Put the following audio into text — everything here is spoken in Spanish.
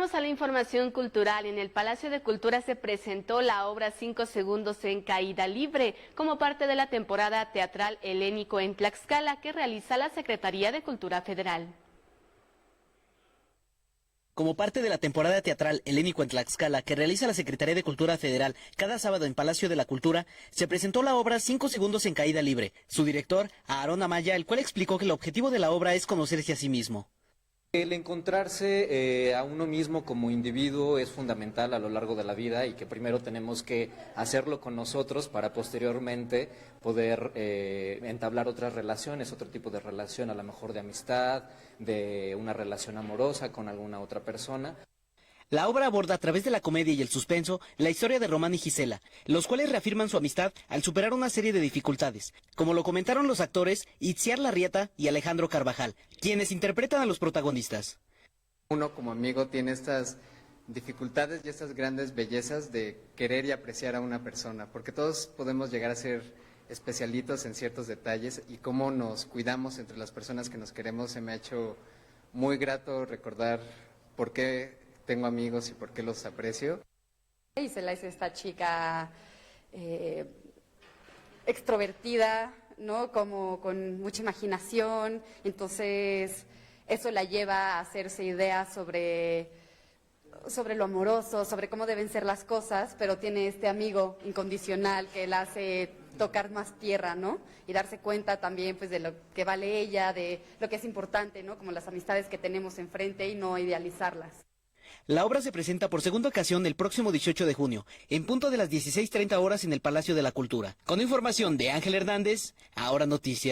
vamos a la información cultural. En el Palacio de Cultura se presentó la obra 5 segundos en caída libre, como parte de la temporada teatral helénico en Tlaxcala que realiza la Secretaría de Cultura Federal. Como parte de la temporada teatral helénico en Tlaxcala que realiza la Secretaría de Cultura Federal cada sábado en Palacio de la Cultura, se presentó la obra 5 segundos en caída libre. Su director, Aarón Amaya, el cual explicó que el objetivo de la obra es conocerse a sí mismo. El encontrarse a uno mismo como individuo es fundamental a lo largo de la vida y que primero tenemos que hacerlo con nosotros para posteriormente poder entablar otras relaciones, otro tipo de relación, a lo mejor de amistad, de una relación amorosa con alguna otra persona. La obra aborda a través de la comedia y el suspenso la historia de Román y Gisela, los cuales reafirman su amistad al superar una serie de dificultades, como lo comentaron los actores Itziar Larrieta y Alejandro Carvajal, quienes interpretan a los protagonistas. Uno como amigo tiene estas dificultades y estas grandes bellezas de querer y apreciar a una persona, porque todos podemos llegar a ser especialitos en ciertos detalles y cómo nos cuidamos entre las personas que nos queremos. Se me ha hecho muy grato recordar por qué tengo amigos y por qué los aprecio. Gisela es esta chica extrovertida, ¿no? Como con mucha imaginación, entonces eso la lleva a hacerse ideas sobre lo amoroso, sobre cómo deben ser las cosas, pero tiene este amigo incondicional que la hace tocar más tierra, ¿no? Y darse cuenta también pues de lo que vale ella, de lo que es importante, ¿no? Como las amistades que tenemos enfrente y no idealizarlas. La obra se presenta por segunda ocasión el próximo 18 de junio, en punto de las 16:30 horas en el Palacio de la Cultura. Con información de Ángel Hernández, Ahora Noticias.